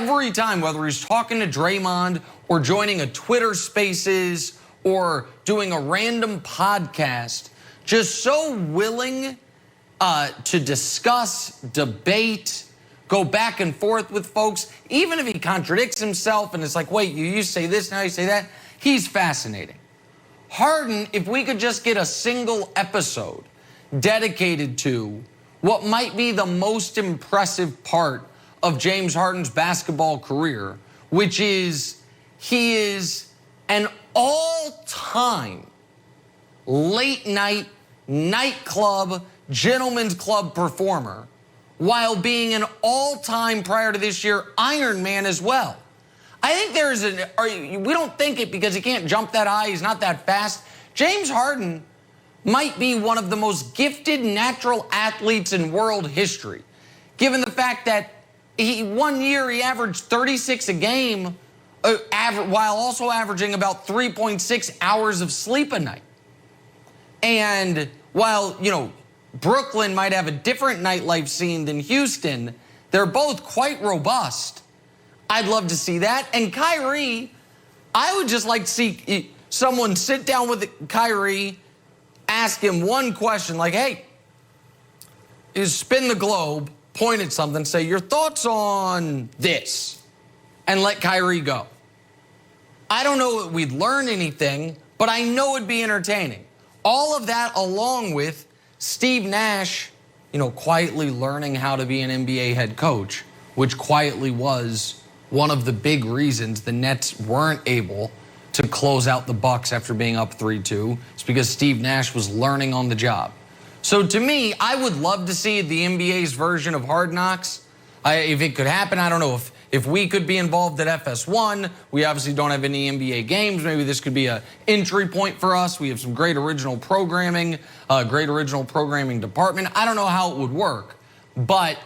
every time, whether he's talking to Draymond or joining a Twitter Spaces or doing a random podcast, just so willing to discuss, debate, go back and forth with folks, even if he contradicts himself and it's like, wait, you used to say this, now you say that. He's fascinating. Harden, if we could just get a single episode dedicated to what might be the most impressive part of James Harden's basketball career, which is he is an all-time late-night, nightclub, gentleman's club performer, while being an all-time, prior to this year, Iron Man as well. I think we don't think it because he can't jump that high, he's not that fast. James Harden might be one of the most gifted natural athletes in world history, given the fact that one year he averaged 36 a game, while also averaging about 3.6 hours of sleep a night. And while, Brooklyn might have a different nightlife scene than Houston, they're both quite robust. I'd love to see that. And Kyrie, I would just like to see someone sit down with Kyrie, ask him one question like, hey, spin the globe, point at something, say, your thoughts on this, and let Kyrie go. I don't know if we'd learn anything, but I know it'd be entertaining. All of that along with Steve Nash, quietly learning how to be an NBA head coach, which quietly was one of the big reasons the Nets weren't able to close out the Bucks after being up 3-2. It's because Steve Nash was learning on the job. So to me, I would love to see the NBA's version of Hard Knocks. If it could happen, I don't know if we could be involved at FS1. We obviously don't have any NBA games. Maybe this could be an entry point for us. We have some great original programming, department. I don't know how it would work, but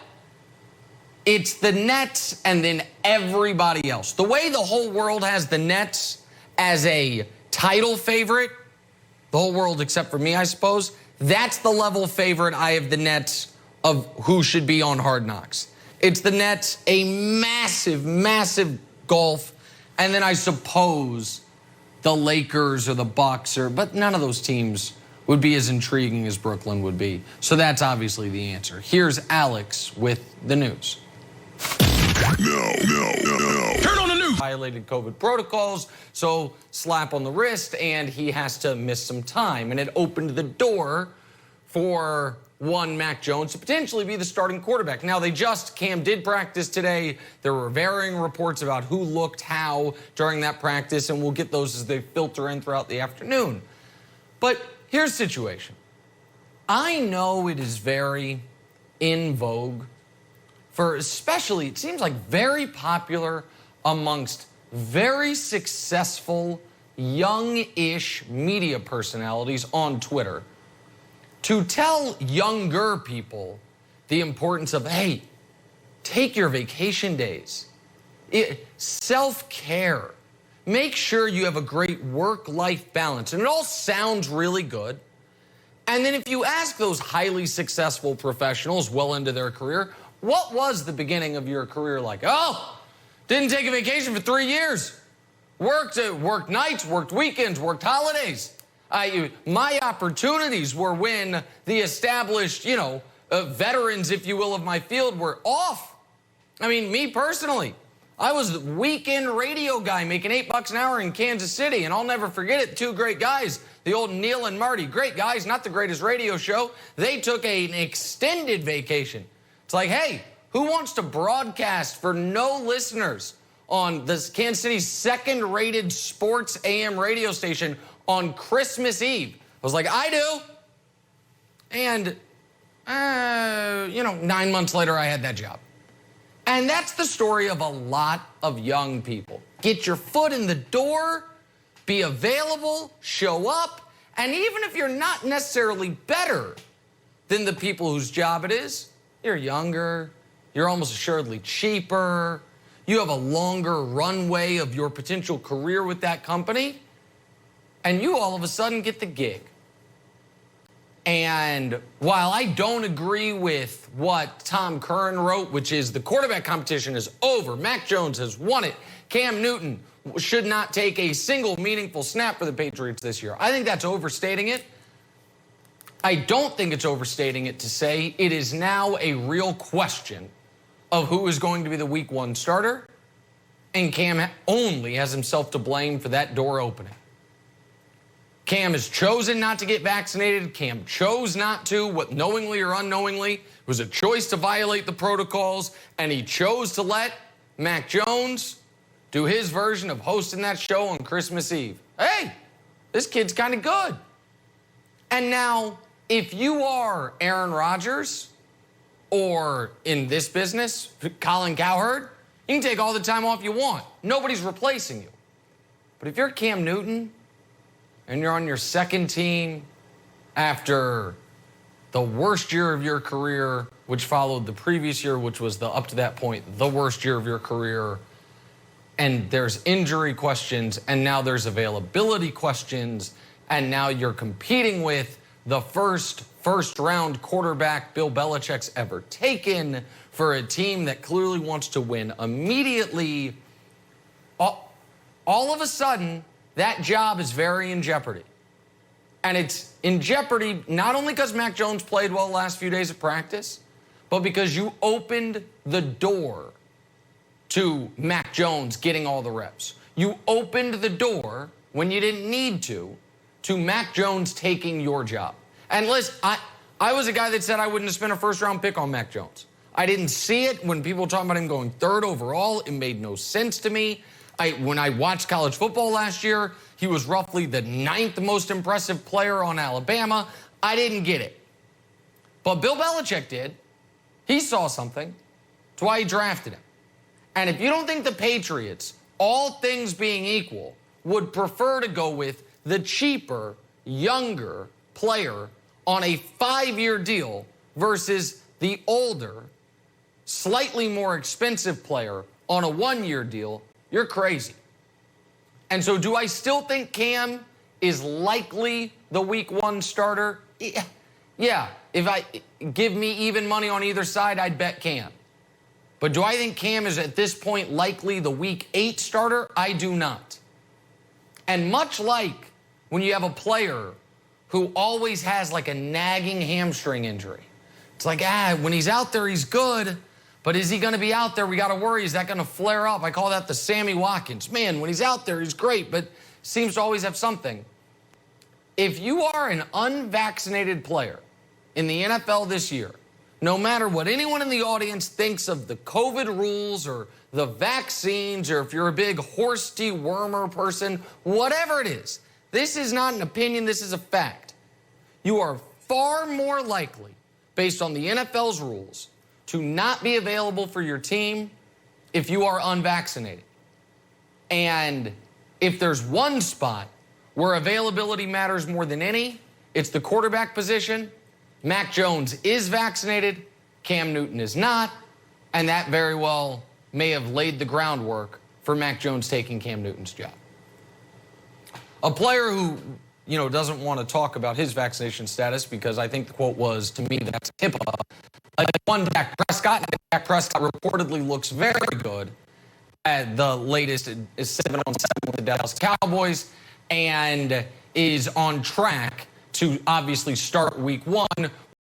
it's the Nets and then everybody else. The way the whole world has the Nets as a title favorite, the whole world except for me, I suppose, that's the level favorite I have the Nets of who should be on Hard Knocks. It's the Nets, a massive, massive gulf, and then I suppose the Lakers or the Bucks, but none of those teams would be as intriguing as Brooklyn would be. So that's obviously the answer. Here's Alex with the news. No. Turn on the news. Violated COVID protocols, so slap on the wrist, and he has to miss some time. And it opened the door for one Mac Jones to potentially be the starting quarterback. Now, Cam did practice today. There were varying reports about who looked how during that practice, and we'll get those as they filter in throughout the afternoon. But here's the situation. I know it is very in vogue especially, it seems like very popular amongst very successful, young-ish media personalities on Twitter to tell younger people the importance of, hey, take your vacation days, self-care, make sure you have a great work-life balance. And it all sounds really good. And then if you ask those highly successful professionals well into their career, what was the beginning of your career like? Oh, didn't take a vacation for 3 years. Worked nights, worked weekends, worked holidays. My opportunities were when the established, veterans, if you will, of my field were off. I mean, me personally, I was the weekend radio guy making $8 an hour in Kansas City, and I'll never forget it. Two great guys, the old Neil and Marty, great guys, not the greatest radio show. They took an extended vacation. It's like, hey, who wants to broadcast for no listeners on the Kansas City's second-rated sports AM radio station on Christmas Eve? I was like, I do. And, 9 months later, I had that job. And that's the story of a lot of young people. Get your foot in the door, be available, show up, and even if you're not necessarily better than the people whose job it is, you're younger, you're almost assuredly cheaper, you have a longer runway of your potential career with that company, and you all of a sudden get the gig. And while I don't agree with what Tom Curran wrote, which is the quarterback competition is over, Mac Jones has won it, Cam Newton should not take a single meaningful snap for the Patriots this year. I think that's overstating it. I don't think it's overstating it to say it is now a real question of who is going to be the week 1 starter, and Cam only has himself to blame for that door opening. Cam has chosen not to get vaccinated. Cam chose not to, what knowingly or unknowingly. It was a choice to violate the protocols, and he chose to let Mac Jones do his version of hosting that show on Christmas Eve. Hey, this kid's kind of good. And now, if you are Aaron Rodgers, or in this business, Colin Cowherd, you can take all the time off you want. Nobody's replacing you. But if you're Cam Newton, and you're on your second team after the worst year of your career, which followed the previous year, which was up to that point, the worst year of your career, and there's injury questions, and now there's availability questions, and now you're competing with the first-round quarterback Bill Belichick's ever taken for a team that clearly wants to win immediately. All of a sudden, that job is very in jeopardy. And it's in jeopardy not only because Mac Jones played well the last few days of practice, but because you opened the door to Mac Jones getting all the reps. You opened the door when you didn't need to Mac Jones taking your job. And listen, I was a guy that said I wouldn't have spent a first-round pick on Mac Jones. I didn't see it when people were talking about him going 3rd overall. It made no sense to me. When I watched college football last year, he was roughly the 9th most impressive player on Alabama. I didn't get it. But Bill Belichick did. He saw something. That's why he drafted him. And if you don't think the Patriots, all things being equal, would prefer to go with the cheaper, younger player on a 5-year deal versus the older, slightly more expensive player on a 1-year deal, you're crazy. And so do I still think Cam is likely the week 1 starter? Yeah. If I give me even money on either side, I'd bet Cam. But do I think Cam is at this point likely the week 8 starter? I do not. And much like when you have a player who always has like a nagging hamstring injury, it's like, when he's out there, he's good. But is he going to be out there? We got to worry. Is that going to flare up? I call that the Sammy Watkins. Man, when he's out there, he's great, but seems to always have something. If you are an unvaccinated player in the NFL this year, no matter what anyone in the audience thinks of the COVID rules or the vaccines, or if you're a big horse dewormer person, whatever it is, this is not an opinion, this is a fact. You are far more likely, based on the NFL's rules, to not be available for your team if you are unvaccinated. And if there's one spot where availability matters more than any, it's the quarterback position. Mac Jones is vaccinated, Cam Newton is not, and that very well may have laid the groundwork for Mac Jones taking Cam Newton's job. A player who, doesn't want to talk about his vaccination status because I think the quote was, to me, that's HIPAA. One, Dak Prescott. Dak Prescott reportedly looks very good at the latest is 7-on-7 with the Dallas Cowboys and is on track to obviously start week 1